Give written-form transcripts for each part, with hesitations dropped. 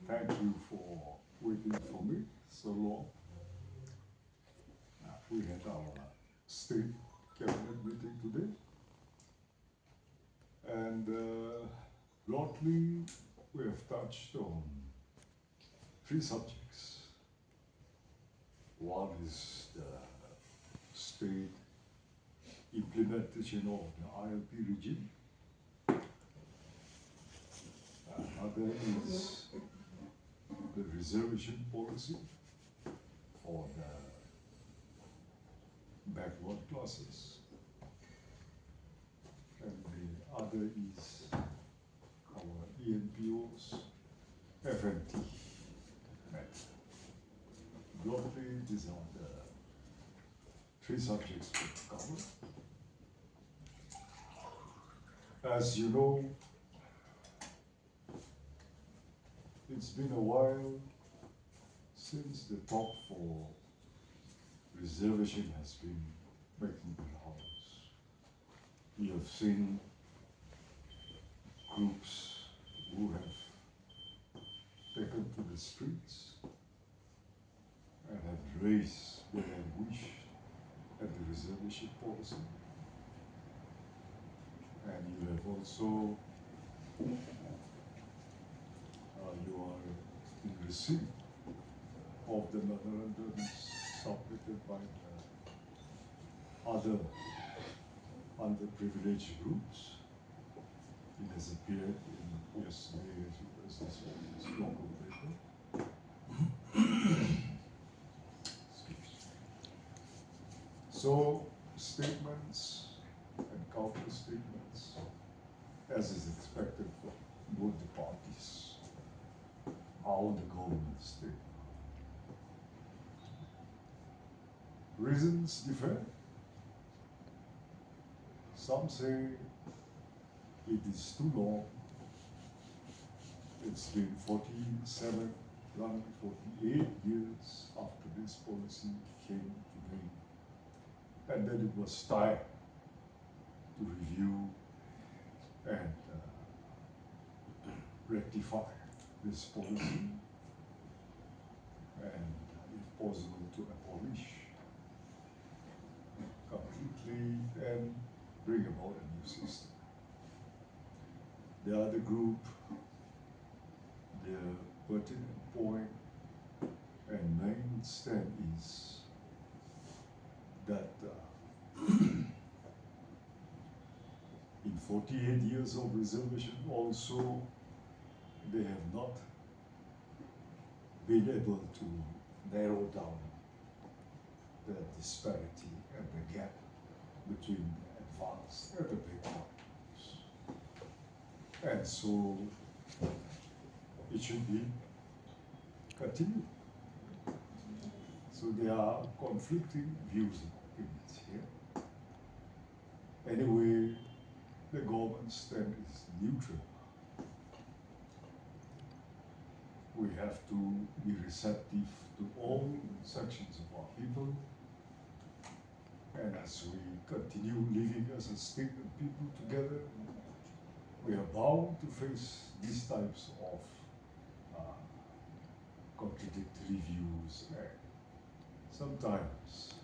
Thank you for waiting for me so long. We had our state cabinet meeting today, and broadly we have touched on 3 subjects. One is the state implementation of the ILP regime. Another is the reservation policy for the backward classes. And the other is our ENPOs, FNT method. Broadly, these are the 3 subjects we cover. As you know, it's been a while since the talk for reservation has been making the rounds. We have seen groups who have taken to the streets and have raised their wish at the reservation policy. And you have also you are in receipt of the memorandums submitted by the other underprivileged groups. It has appeared in yesterday as this local paper. So statements and counter statements, as is expected for both the parties, how the government state. Reasons differ. Some say it is too long. It's been 47, running 48 years after this policy came to being, and that it was time to review and rectify this policy, and if possible to abolish completely and bring about a new system. The other group, their pertinent point and main stand is that in 48 years of reservation also they have not been able to narrow down the disparity and the gap between the advanced and the backward groups. And so it should be continued. So there are conflicting views and opinions here. Anyway, the government stand is neutral. We have to be receptive to all sections of our people. And as we continue living as a state and people together, we are bound to face these types of contradictory views and sometimes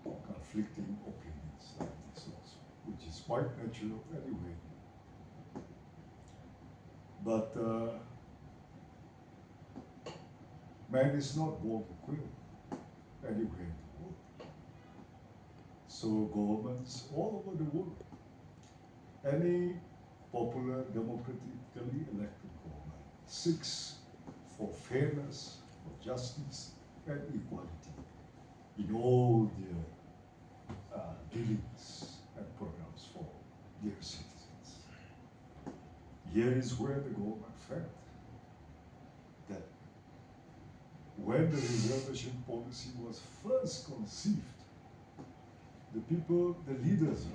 conflicting opinions like this also, which is quite natural anyway. But man is not born equivalent anywhere in the world. So governments all over the world, any popular democratically elected government seeks for fairness, for justice, and equality in all their dealings and programs for their citizens. Here is where the government felt that when the reservation policy was first conceived, the people, the leaders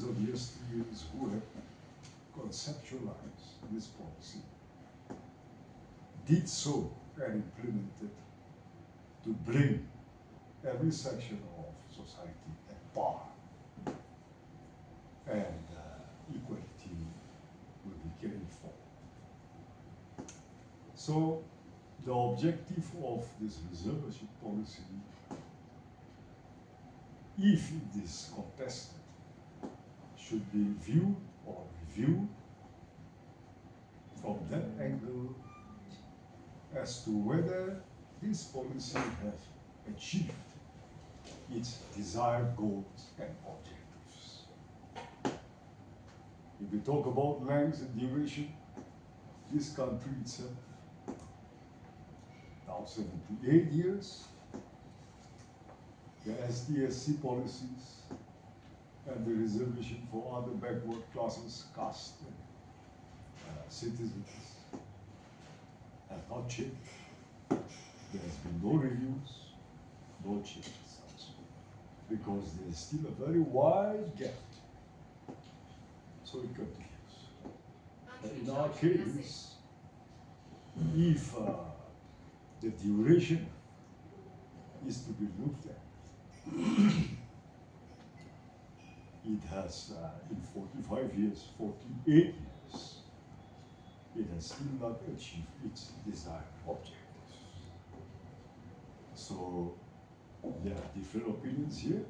of yesteryears who had conceptualized this policy did so and implemented to bring every section of society at par, and equality will be carried forward. So the objective of this reservation policy, if it is contested, should be viewed or reviewed from that angle as to whether this policy has achieved its desired goals and objectives. If we talk about length and duration, this country itself, now 78 years, the SDSC policies and the reservation for other backward classes, caste, citizens have not changed. There has been no reviews, no changes also, because there is still a very wide gap. So it continues. In our case, if the duration is to be looked at, it has, in 45 years, 48 years, it has still not achieved its desired objectives. So there are different opinions here,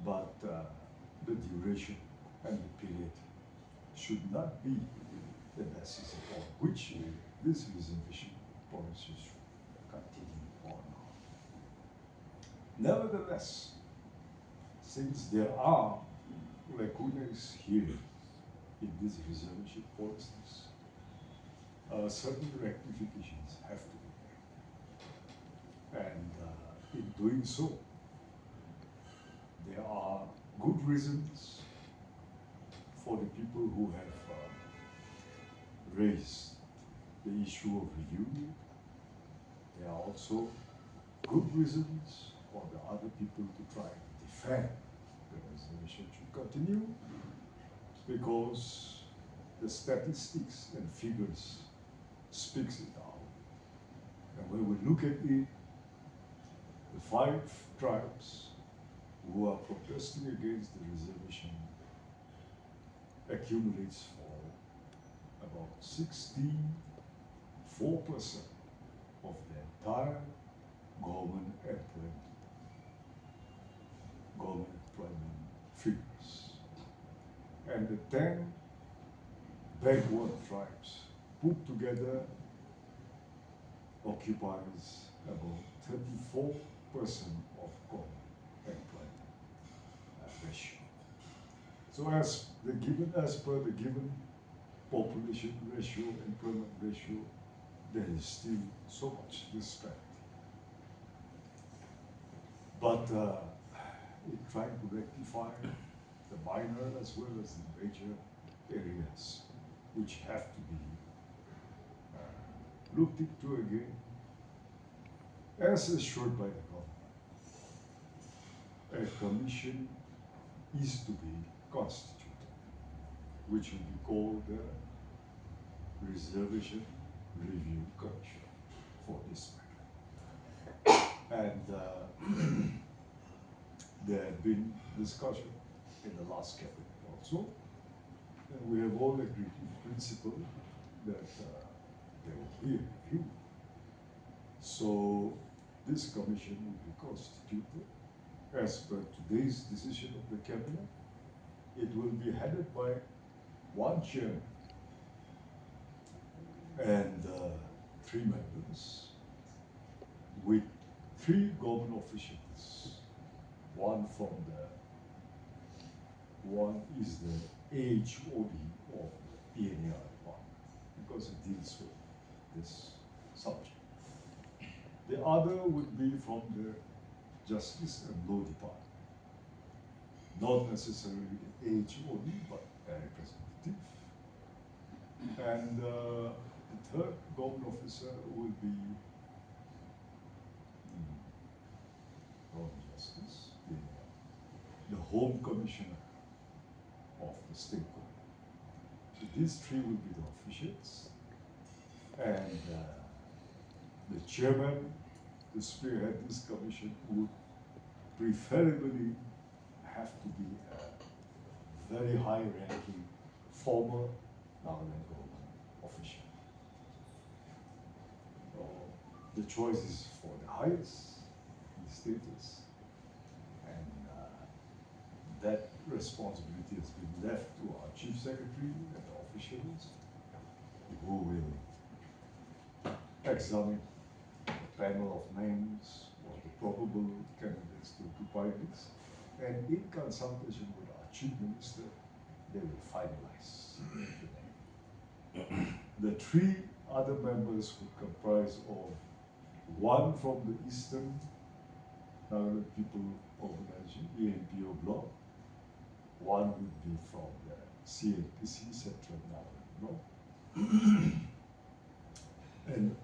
but the duration and the period should not be the basis upon which this reservation policy should continue on. Nevertheless, since there are lacunas here in these reservation policies, certain rectifications have to be made. And in doing so, there are good reasons for the people who have raised the issue of review. There are also good reasons for the other people to try to defend the reservation should continue, because the statistics and figures speaks it out. And when we look at it, the 5 tribes who are protesting against the reservation accumulates for about 64% of the entire government employment figures. And the 10 backward tribes put together occupies about 34% of government employment ratio. So as per the given population ratio, employment ratio, there is still so much disparity. But it trying to rectify the minor as well as the major areas which have to be looked into again, as assured by the government. A commission is to be constituted, which will be called the Reservation Review Commission for this matter. And there have been discussion in the last cabinet also, and we have all agreed in principle that there will be a review. So this commission will be constituted as per today's decision of the cabinet. It will be headed by one chairman and 3 members, with 3 government officials. One is the HOD of the ENPO department, because it deals with this subject. The other would be from the Justice and Law Department. Not necessarily the HOD, but a representative. And the 3rd government officer will be Justice, the Home Commissioner of the State Government. So these 3 will be the officials, and the chairman to spearhead this commission would preferably have to be a very high-ranking former Nagaland government official. the choice is for the highest in status, and that responsibility has been left to our Chief Secretary and the officials who will examine the panel of names or the probable candidates to occupy this, and in consultation with our Chief Minister, they will finalize the name. The three other members would comprise of one from the Eastern Nagaland People Organization, ENPO block, one would be from the CNPC, Central Nagaland block, and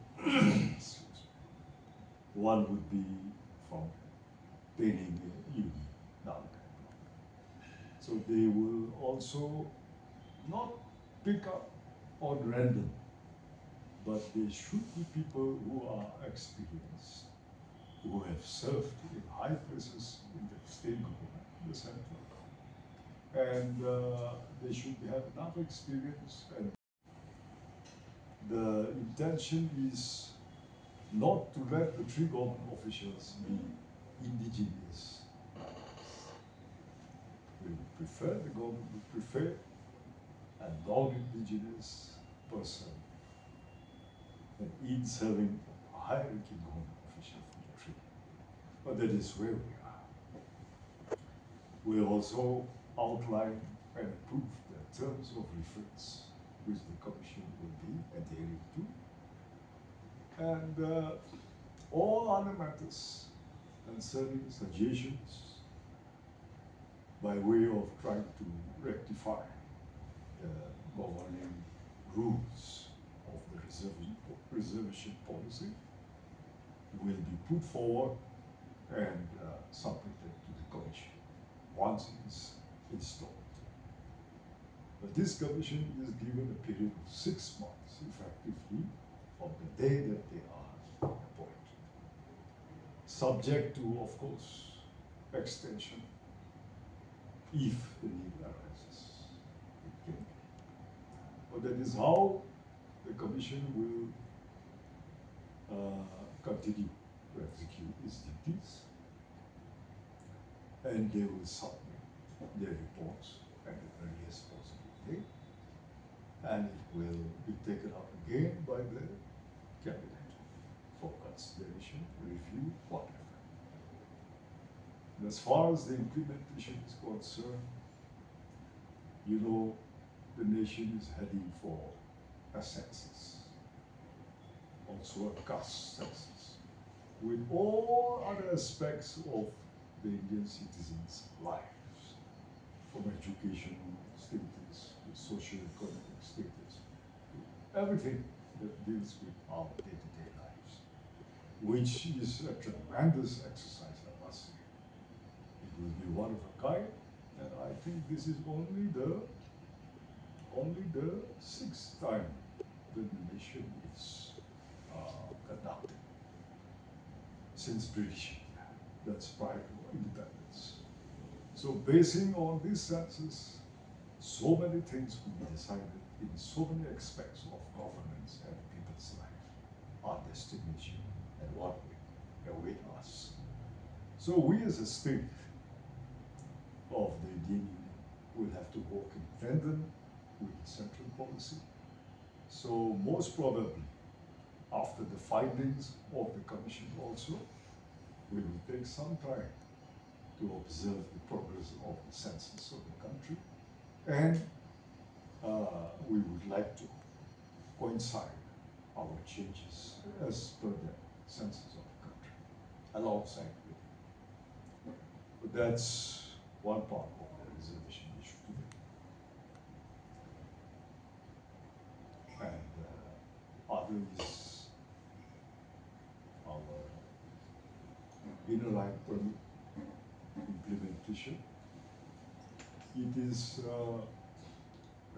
one would be from Kenye Union, Nagaland block. So they will also not pick up on random, but they should be people who are experienced, who have served in high places in the state government, the central government, and they should have enough experience. And the intention is not to let the three government officials be indigenous. We would prefer, the government would prefer a non-indigenous person and in serving a high-ranking government official from the tree. But that is where we are. We also outline and approve the terms of reference which the Commission will be adhering to. And all other matters concerning suggestions by way of trying to rectify the governing rules of the reservation policy will be put forward and submitted to the Commission once it is installed. But this Commission is given a period of 6 months, effectively, from the day that they are appointed, subject to, of course, extension if the need arises. It can be. But that is how the Commission will continue to execute its duties, and they will submit their reports at the earliest possible date, and it will be taken up again by the Cabinet for consideration, review, whatever. And as far as the implementation is concerned, you know, the nation is heading for a census, also a caste census, with all other aspects of the Indian citizens' lives, from educational status to socio-economic status, to everything that deals with our day-to-day lives, which is a tremendous exercise, I must say. It will be one of a kind, and I think this is only the 6th time that the nation is conducted since British India. That's prior to independence. So basing on this census, so many things will be decided in so many aspects of governance and people's life, our destination and what will await us. So we as a state of the Indian Union will have to work in tandem with the central policy. So most probably, after the findings of the Commission also, we will take some time to observe the progress of the census of the country, and we would like to coincide our changes as per the census of the country, alongside with it. But that's one part of the reservation issue today. And other is our inner line permit implementation. It is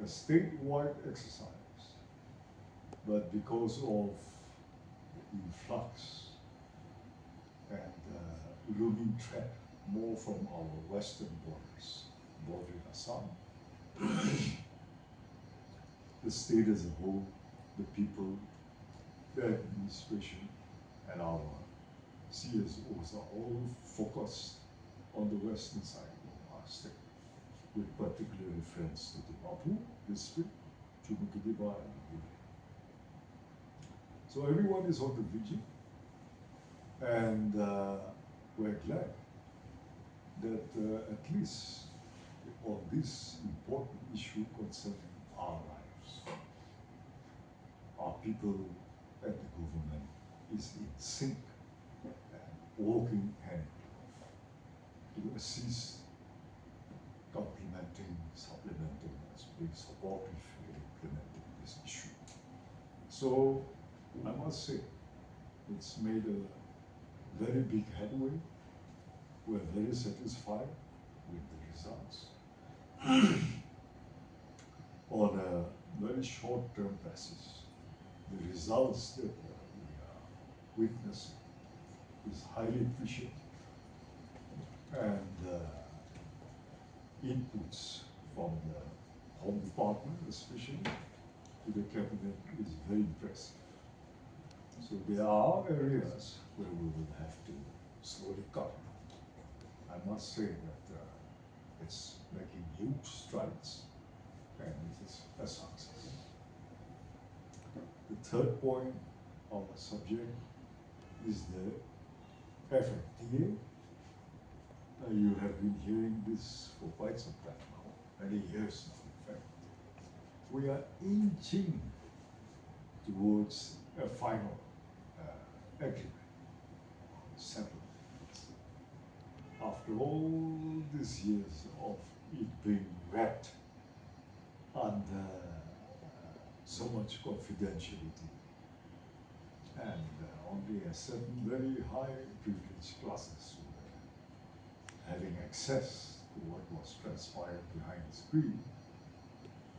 a statewide exercise, but because of the influx and looming threat more from our western borders, bordering Assam, the state as a whole, the people, the administration, and our CSOs are all focused on the western side of our state, with particular reference to the Mapu district, Chumukidiba, and Gili. So everyone is on the vigil, and we're glad that at least on this important issue concerning our lives, our people and the government is in sync and working hand in glove to assist, complementing, supplementing, as being supportive in implementing this issue. So I must say, it's made a very big headway. We're very satisfied with the results. On a very short-term basis, the results that we are witnessing is highly appreciated, and inputs from the Home Department, especially to the Cabinet, is very impressive. So there are areas where we will have to slowly cut. I must say that it's making huge strides, and it is a success. The third point of the subject is the FFTA. You have been hearing this for quite some time now, many years now, in fact. We are inching towards a final agreement, settlement. After all these years of it being wrapped under so much confidentiality, and only a certain very high privileged classes were having access to what was transpired behind the screen,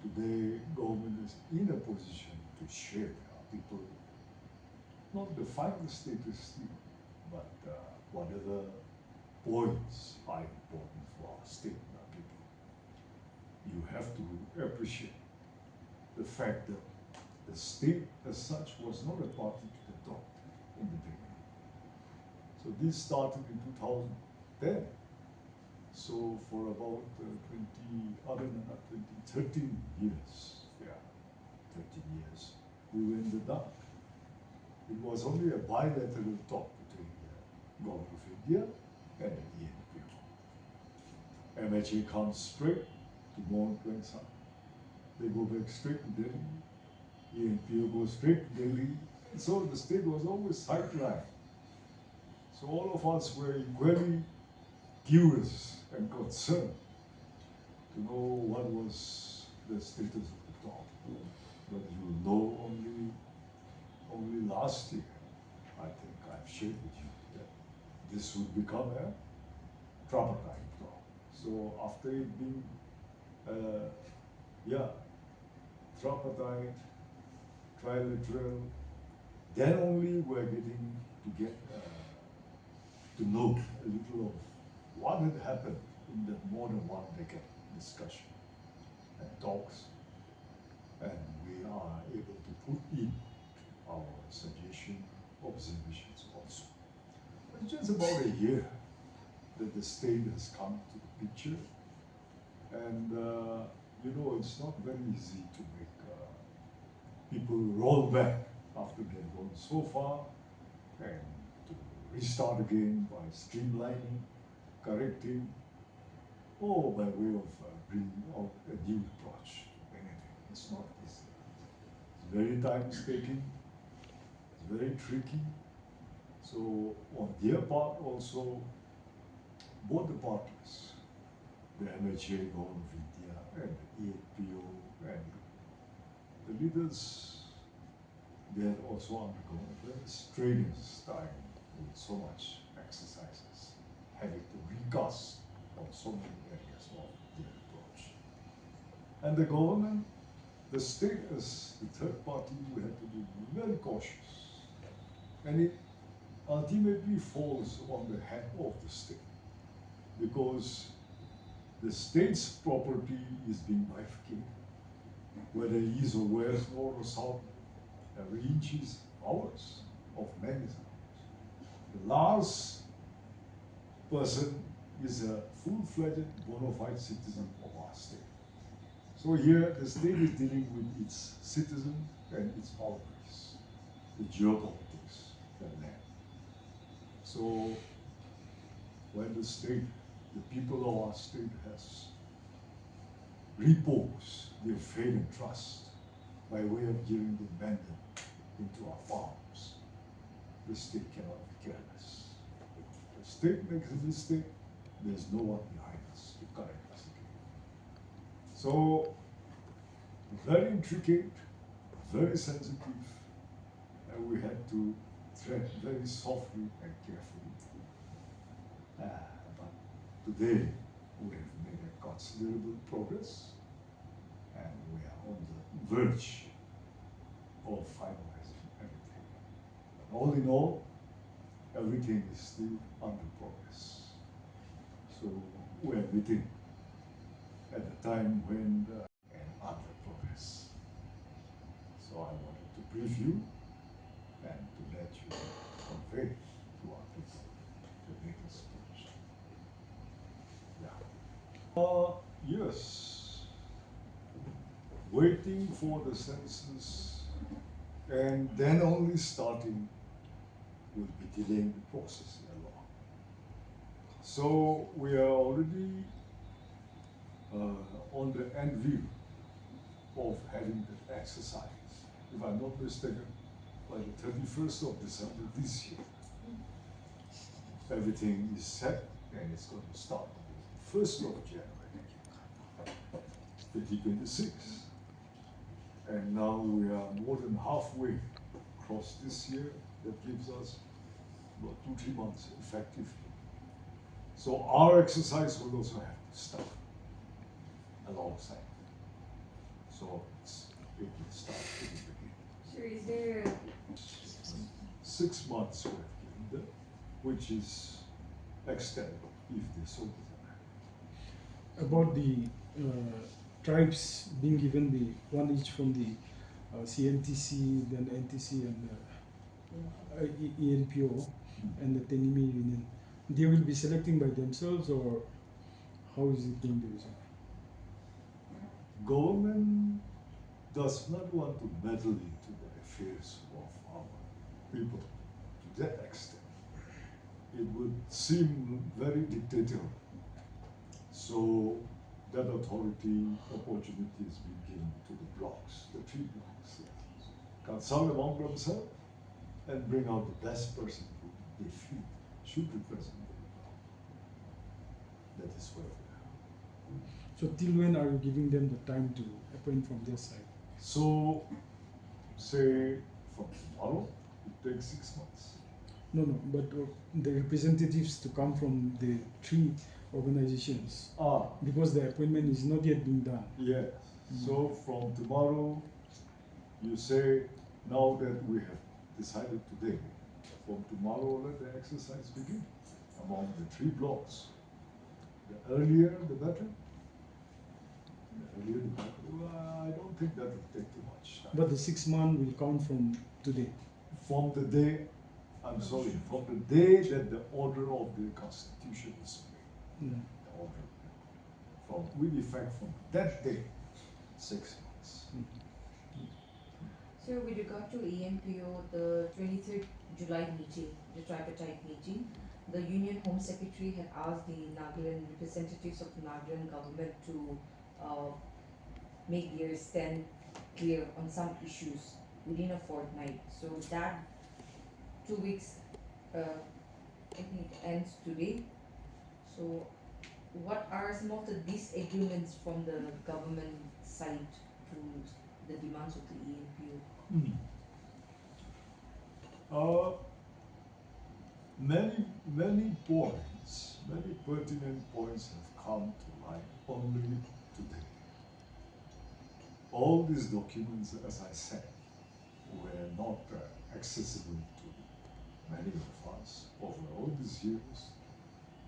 today government is in a position to share our people, not the final status still, but whatever points are important for our state and our people. You have to appreciate the fact that the state as such was not a party to the Govt in the beginning. So this started in 2010. So for about 13 years, yeah, 13 years, we were in the dark. It was only a bilateral talk between the Govt of India and the ENPO. MHA comes straight to Mount Wengsan. They go back straight to Delhi. ENPO goes straight to Delhi. So the state was always sidelined. So all of us were equally curious and concerned to know what was the status of the talk. But you know, only last year, I think I've shared with you that this would become a tripartite talk. So after it being, tripartite, trilateral, then only we're getting to get to know a little of what had happened in the more than 1 decade discussion and talks, and we are able to put in our suggestion, observations also. But it's just about a year that the state has come to the picture, and you know, it's not very easy to make people roll back after they've gone so far and to restart again by streamlining, correcting, or by way of bringing out a new approach to anything. It's not easy. It's very time-taking, it's very tricky. So on their part also, both the parties, the MHA, Govt of India, and the ENPO, and the leaders, they have also undergone a very strenuous time with so much exercises, having to recast on so many areas of their approach. And the government, the state as the third party, we have to be very cautious. And it ultimately falls on the head of the state, because the state's property is being bifurcated. Whether east or west, north or south, every inch is ours, of many ours. The last person is a full-fledged bona fide citizen of our state. So here the state is dealing with its citizens and its boundaries, the geopolitics, the land. So when the state, the people of our state has reposed their faith and trust by way of giving the mandate into our farms, the state cannot be careless. If the state makes a mistake, there's no one behind us to correct us again. So, very intricate, very sensitive, and we had to tread very softly and carefully. But today, we have made a considerable progress, and we are on the verge of finalizing everything. But all in all, everything is still under progress. So we're meeting at the time when and under progress. So I wanted to brief you and to let you convey to our people the latest position. Yeah. Yes. Waiting for the census and then only starting will be delaying the process a lot. So we are already on the end view of having the exercise, if I'm not mistaken, by the 31st of December this year. Everything is set and it's going to start on the 1st of January 2026. And now we are more than halfway across this year. That gives us about 2-3 months effectively. So our exercise will also have to start alongside. So it will start in the beginning. Sure, is there 6 months we have given them, which is extended if they so desire. About the tribes being given the one each from the CNTC, then NTC and ENPO and the Tenimi Union, they will be selecting by themselves, or how is it going to be? Government does not want to meddle into the affairs of our people to that extent. It would seem very dictatorial. So that authority opportunity is being given to the blocks, the 3 blocks. Consult among themselves and bring out the best person who they feel should represent their block. That is where we are. So till when are you giving them the time to appoint from their side? So, say from tomorrow, it takes 6 months. No, but the representatives to come from the 3 organizations, because the appointment is not yet being done. Yes. So from tomorrow, you say, now that we have decided today, from tomorrow let the exercise begin among the 3 blocks. The earlier, the better. The earlier, the better. Well, I don't think that will take too much time. But the 6 months will count from today. From the day, I'm sorry, from the day that the order of the Constitution is made. The order. With effect from that day, 6 months. So with regard to ENPO, the 23rd July meeting, the tripartite meeting, the Union Home Secretary had asked the Nagaland representatives of the Nagaland government to make their stand clear on some issues within a fortnight. So that 2 weeks, I think it ends today. So what are some of the disagreements from the government side to the demands of the ENPO? Many points, many pertinent points have come to light only today. All these documents, as I said, were not accessible to many of us over all these years.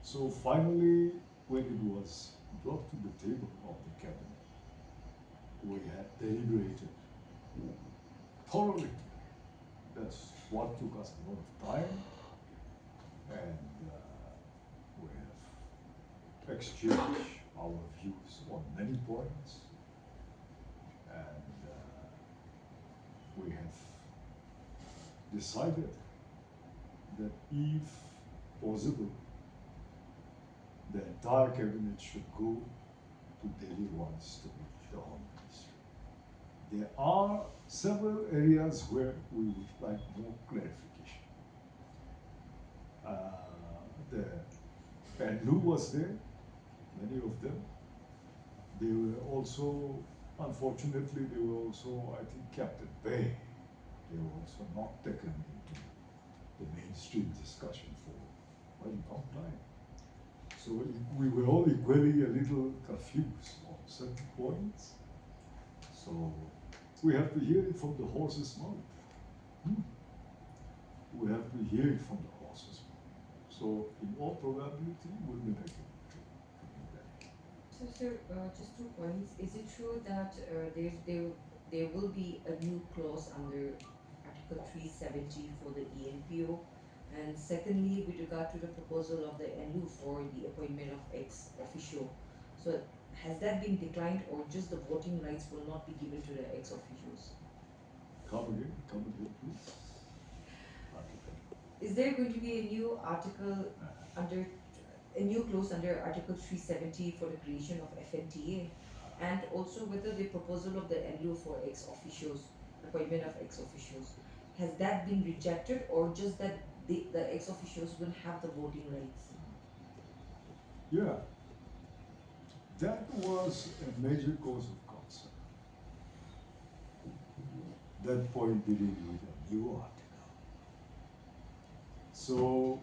So finally, when it was brought to the table of the cabinet, we had deliberated thoroughly. That's what took us a lot of time. and we have exchanged our views on many points, and we have decided that if possible, the entire cabinet should go to Delhi once to meet the Home Ministry. There are several areas where we would like more clarification. The PANLU was there, many of them. They were also, unfortunately, they were also, I think, kept at bay. They were also not taken into the mainstream discussion for a long time. So we were all equally a little confused on certain points. So we have to hear it from the horse's mouth. We have to hear it from the horse's mouth. So in all probability, we'll be making it. So, sir, just 2 points. Is it true that there will be a new clause under Article 370 for the ENPO? And secondly, with regard to the proposal of the NU for the appointment of ex-officio, so has that been declined, or just the voting rights will not be given to the ex-officios? Come again, please. Is there going to be a new article under, a new clause under Article 370 for the creation of FNTA? And also whether the proposal of the NU for ex-officios, appointment of ex-officios, has that been rejected, or just that the ex-officios will have the voting rights? Yeah, that was a major cause of concern. That point dealing with a new article. So,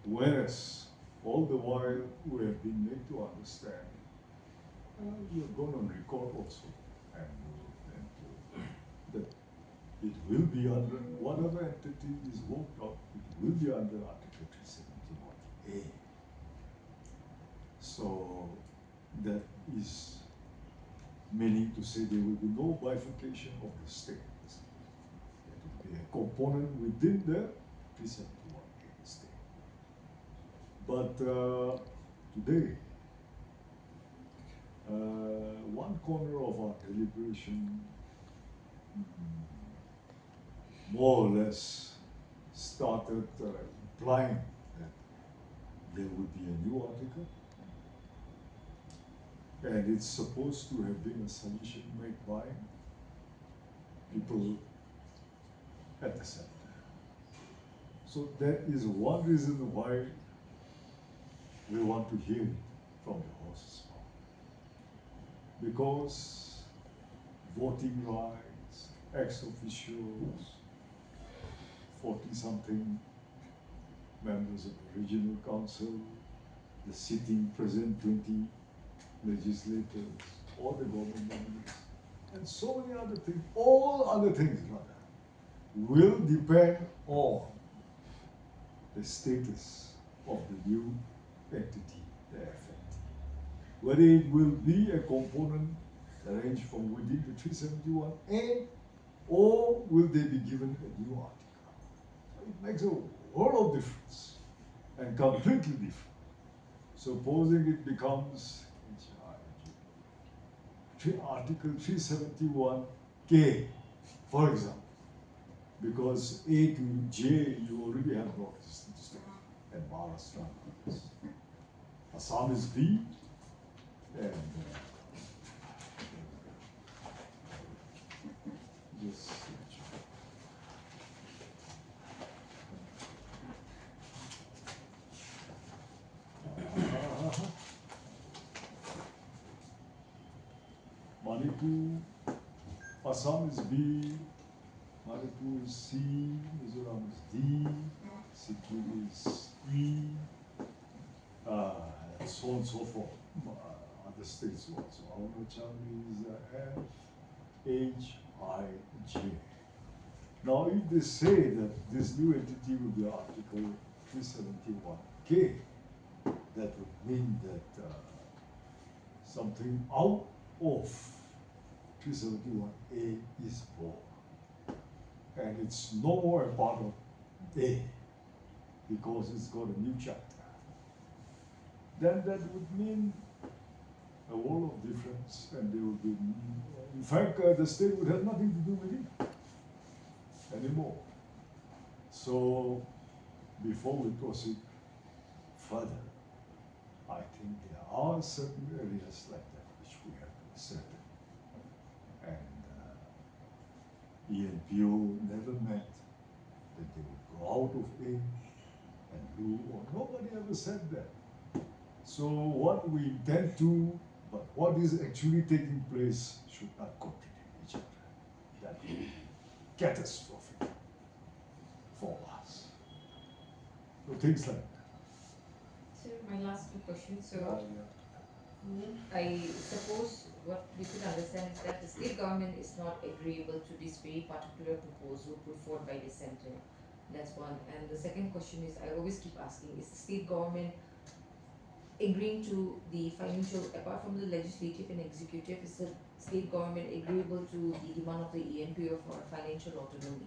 whereas all the while we have been made to understand, you're going on record also, and that it will be under, whatever entity is worked out, it will be under Article 371A. So that is meaning to say there will be no bifurcation of the state. There will be a component within the 371A state. But today, one corner of our deliberation more or less started implying that there would be a new article, and it's supposed to have been a solution made by people at the center. So that is one reason why we want to hear it from the horse's mouth. Because voting rights, ex-officials, 40-something members of the regional council, the sitting present 20 legislators, all the government members, and so many other things, all other things rather, will depend on the status of the new entity, the FNT. Whether it will be a component arranged from within the 371A, or will they be given a new article? It makes a world of difference, and completely different. Supposing it becomes Article 371K, for example, because A to J you already have Northeastern state and Maharashtra. Assam is B, and just Manipur, Assam is B, Manipur is C, Mizoram is D, Sikkim is E, and so on and so forth. Other states also. Arunachal is F, H, I, J. Now, if they say that this new entity will be Article 371K, that would mean that something out of 371A is born. And it's no more a part of A. because it's got a new chapter, then that would mean a world of difference, and there would be, in fact, the state would have nothing to do with it anymore. So, before we proceed further, I think there are certain areas like that which we have to accept. And ENPO never meant that they would go out of A and do, or nobody ever said that. So what we intend to, but what is actually taking place should not contradict each other. That would be catastrophic for us. So things like that. So my last two questions. So I suppose what we could understand is that the state government is not agreeable to this very particular proposal put forward by the center. That's one. And the second question is, I always keep asking, is the state government agreeing to the financial, apart from the legislative and executive, is the state government agreeable to the demand of the ENPO for financial autonomy?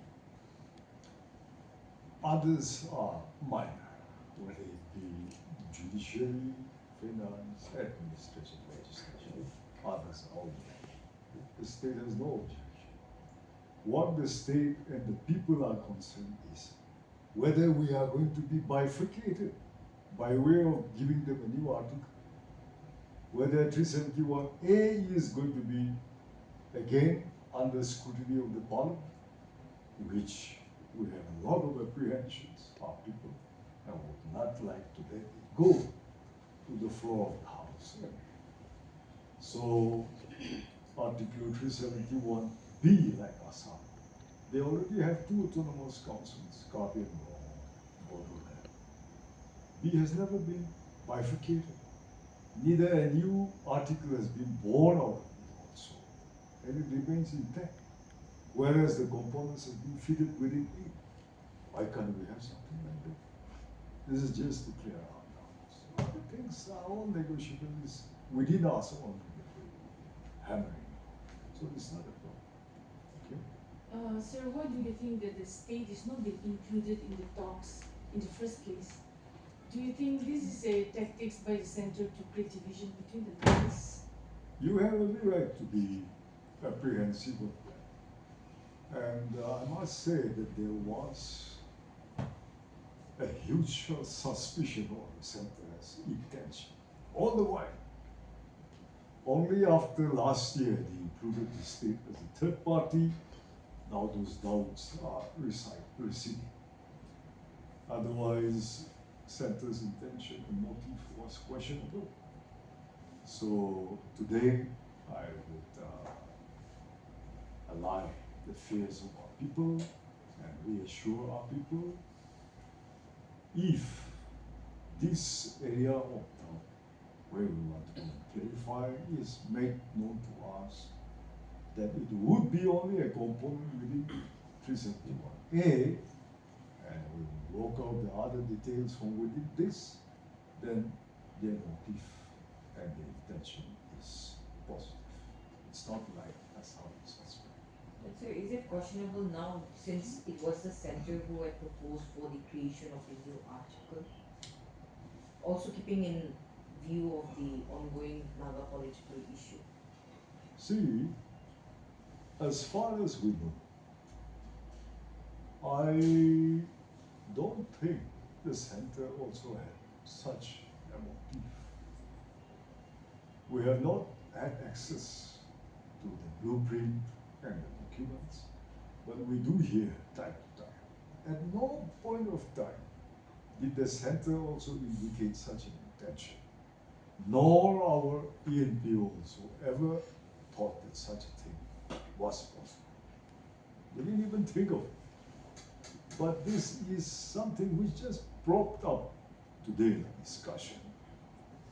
Others are minor, whether it be judiciary, finance, administration, legislation. Others are all major. The state has no objection. What the state and the people are concerned is whether we are going to be bifurcated by way of giving them a new article, whether 371A is going to be again under scrutiny of the parliament, which we have a lot of apprehensions, our people, and would not like to let it go to the floor of the House. So, Article 371B, like Assam, they already have two autonomous councils, Karbi and Bodoland. B has never been bifurcated. Neither a new article has been born out of it also, and it remains intact. Whereas the components have been fitted within it. Why can't we have something like that? This is just to clear out now. So the things are all negotiable is within us own hammering. So it's not a problem. Okay? Sir, why do you think that the state is not being included in the talks in the first place? Do you think this is a tactics by the center to create division between the parties? You have every right to be apprehensive of that. And I must say that there was a huge suspicion of the center's intention all the while. Only after last year they included the state as a third party. Now those doubts are receding. Otherwise, center's intention and motive was questionable. So today I would allay the fears of our people and reassure our people. If this area of where we want to clarify is made known to us, that it would be only a component within 371A, and we will work out the other details from within this, then their motive and the intention is positive. It's not like that's how it's suspect. So is it questionable now, since it was the center who had proposed for the creation of a new article? Also keeping in view of the ongoing Naga political issue. See, as far as we know, I don't think the center also had such a motive. We have not had access to the blueprint and the documents, but we do hear time to time. At no point of time did the center also indicate such an intention, nor our ENPO also ever thought that such a thing was possible. They didn't even think of it. But this is something which just propped up today in the discussion,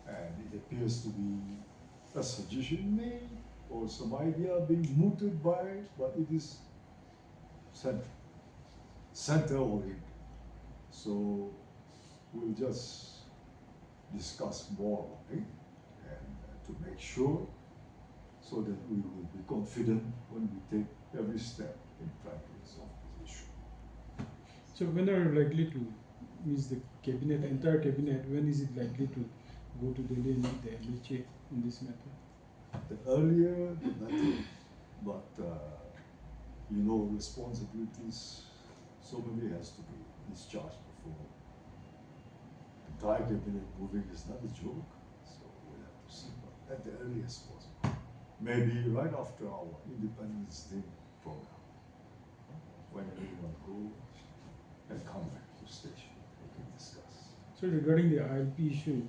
and it appears to be a suggestion made or some idea being mooted by, but it is center oriented. So we'll just discuss more on it and to make sure so that we will be confident when we take every step in trying to resolve this issue. So when are you likely to means the cabinet, entire cabinet, when is it likely to go to Delhi and meet the LHA in this matter? The earlier, the better. But, you know, responsibilities, somebody has to be discharged before. Entire cabinet moving is not a joke, so we'll have to see. But at the earliest possible. Maybe right after our Independence Day program, when everyone goes and come back to station, we can discuss. So regarding the ILP issue,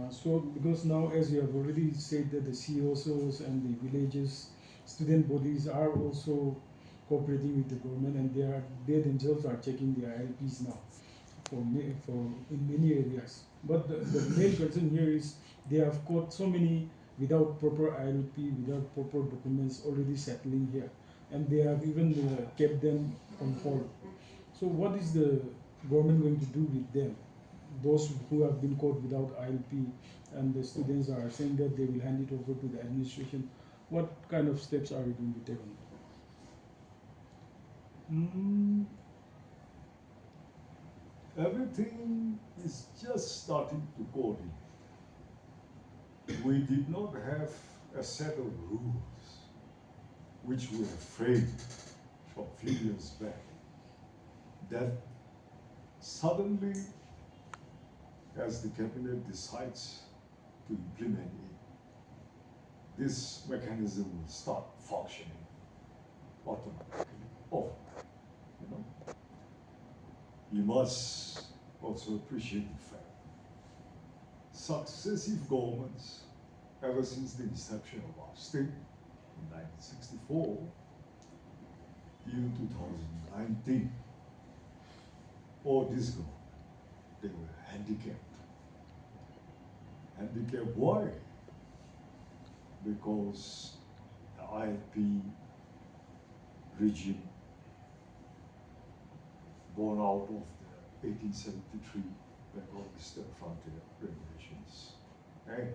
so because now, as you have already said, that the CSOs and the villages, student bodies are also cooperating with the government, and they themselves are checking the ILPs now for in many areas. But the main concern here is they have caught so many without proper ILP, without proper documents already settling here, and they have even kept them on hold. So what is the government going to do with them? Those who have been caught without ILP, and the students are saying that they will hand it over to the administration. What kind of steps are we going to take on that? Everything is just starting to coordinate. We did not have a set of rules which we have framed from a few years back that suddenly, as the cabinet decides to implement it, this mechanism will start functioning automatically. Oh, you know, you must also appreciate the fact successive governments, ever since the inception of our state in 1964 till 2019, or this government, they were handicapped. Handicapped why? Because the ILP regime, born out of the 1873 Bengal Eastern Frontier Regulations, okay,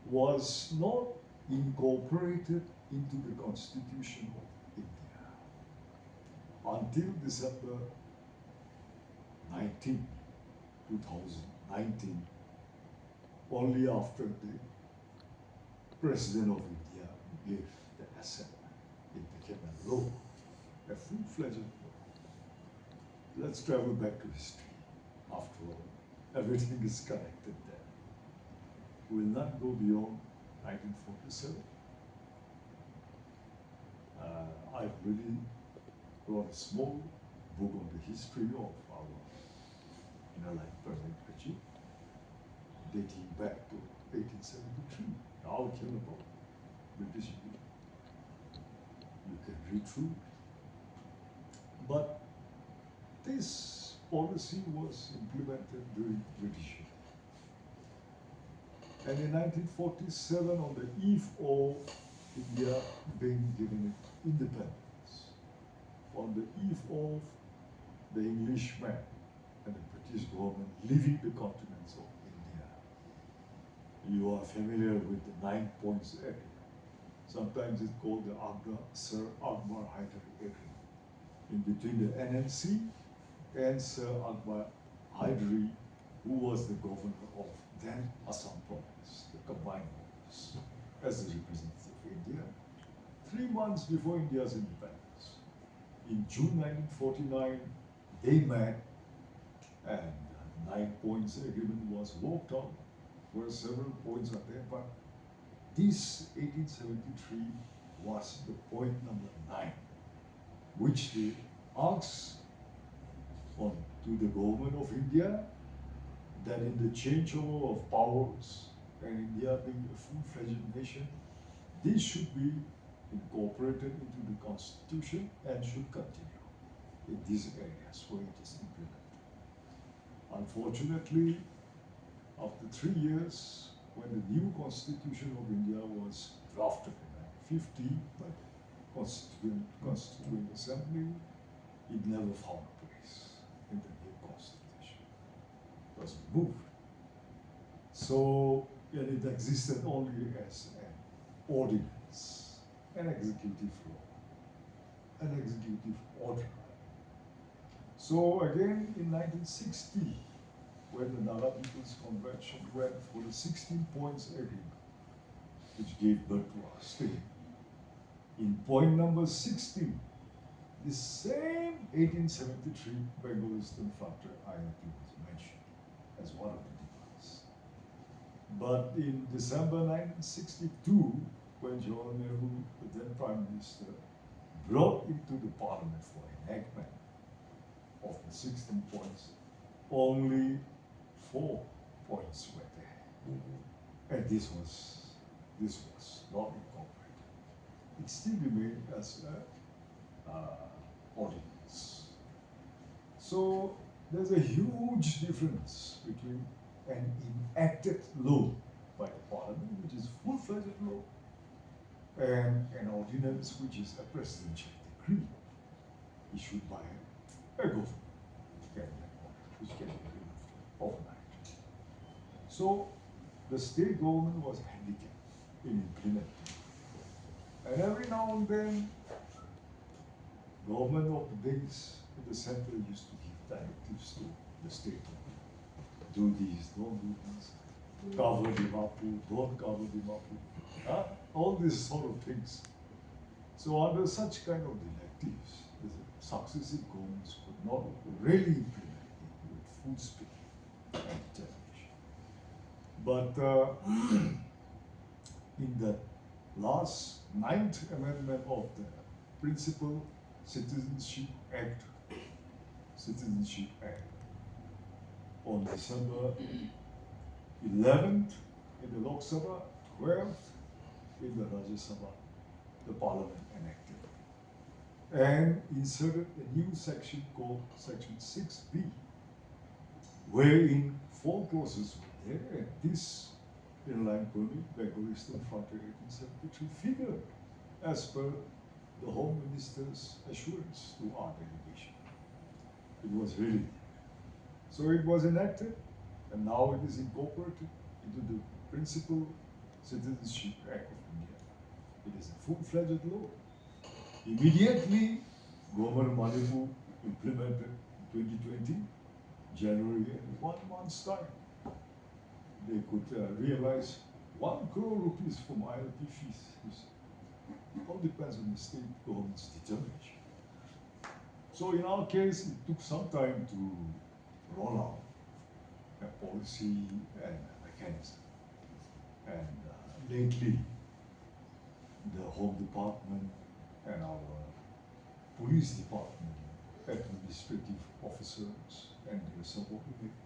was not incorporated into the Constitution of India until December 19, 2019, only after the President of India gave the assent. It became a law, a full-fledged law. Let's travel back to history. After all, everything is connected there. We'll not go beyond 1947. I've really wrote a small book on the history of our Nagaland Government regime, dating back to 1873. Now it came about British India. You can read through it. But this policy was implemented during British India. And in 1947, on the eve of India being given independence, on the eve of the Englishmen and the British government leaving the continents of India, you are familiar with the 9 points area. Sometimes it's called the Sir Akbar Hyder Agreement, in between the NNC and Sir Akbar Hyder, who was the governor of then Assam province, the combined province, as the representative of India, 3 months before India's independence. In June 1949, they met, and the 9 points agreement was worked on. There were several points are there, but this 1873 was the point number 9, which they asked on to the government of India that in the changeover of powers and India being a full-fledged nation, this should be incorporated into the Constitution and should continue in these areas where it is implemented. Unfortunately, after 3 years, when the new Constitution of India was drafted in 1950 by the Constituent Assembly, it never found a place in the new Constitution. It was removed. So, and it existed only as an ordinance, an executive law, an executive order. So again, in 1960, when the Naga People's Convention went for the 16 points agreement, which gave birth to our state, in point number 16, the same 1873 Bengal Eastern Frontier ILP was mentioned as one of the demands. But in December 1962, when Jawaharlal Nehru, the then Prime Minister, brought into the Parliament for enactment of the 16 points, only 4 points were there. And this was not incorporated. It still remained as a ordinance. So there's a huge difference between an enacted law by the Parliament, which is full-fledged law, and an ordinance which is a presidential decree issued by a government, which can be removed overnight. So the state government was handicapped in implementing. And every now and then, government of the days in the center used to give directives to the state government. Do this, don't do this. Cover the mapu, don't cover the mapu. All these sort of things. So under such kind of directives, the successive governments could not really implement it with full speed and determination. But in the last 9th amendment of the Principal Citizenship Act, on December 11th in the Lok Sabha, 12th in the Rajya Sabha, the Parliament enacted and inserted a new section called Section 6B, wherein 4 clauses were there, and this inline permit, Bengal Eastern Frontier 1873 figured as per the Home Minister's assurance to our delegation. It was really there. So it was enacted, and now it is incorporated into the Principal Citizenship Act of India. It is a full-fledged law. Immediately, Government of Manipur implemented 2020, January, in 1 month's time. They could realize 1 crore rupees from ILP fees. It all depends on the state government's determination. So in our case, it took some time to roll out a policy and a mechanism. And lately, the Home Department and our Police Department, administrative officers and their subordinate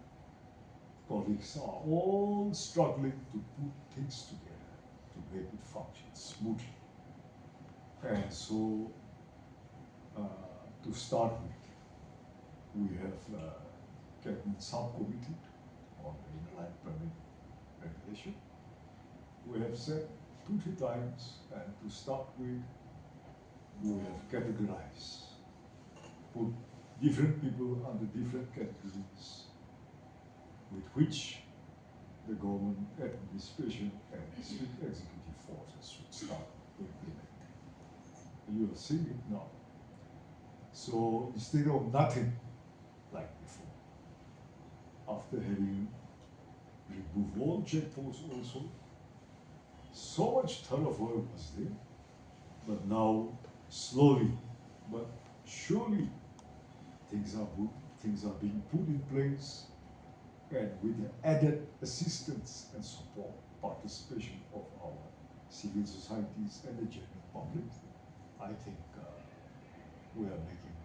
colleagues are all struggling to put things together to make it function smoothly. And so, to start with, we have Cabinet Subcommittee on the inline permit regulation. We have said 2-3 times, and to start with, we have categorized, put different people under different categories with which the government administration and district executive forces should start implementing. You are seeing it now. So instead of nothing like before, after having removed all checkposts also, so much thoroughfare was there, but now slowly but surely things are being put in place, and with the added assistance and support, participation of our civil societies and the general public, I think we are making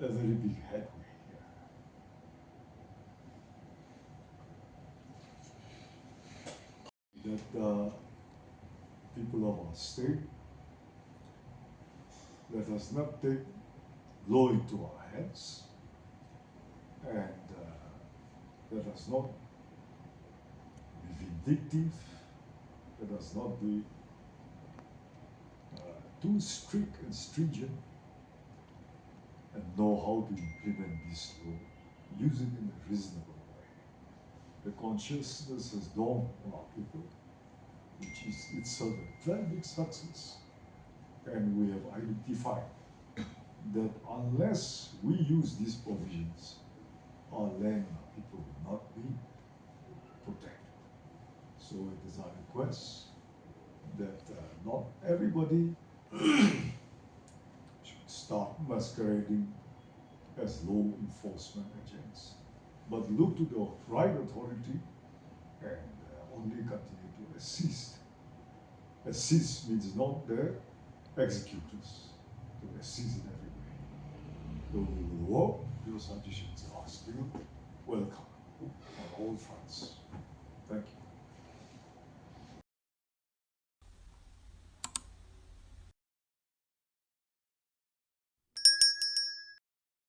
a very big headway here. That people of our state, let us not take law into our hands, and let us not be vindictive, let us not be too strict and stringent, and know how to implement this law, use it in a reasonable way. The consciousness has dawned on our people, which is itself a very big success, and we have identified that unless we use these provisions, our land and our people will not be protected. So it is our request that not everybody should start masquerading as law enforcement agents, but look to the right authority and only continue to assist. Assist means not the executors, to assist in every way. So we will work, your suggestions are still welcome.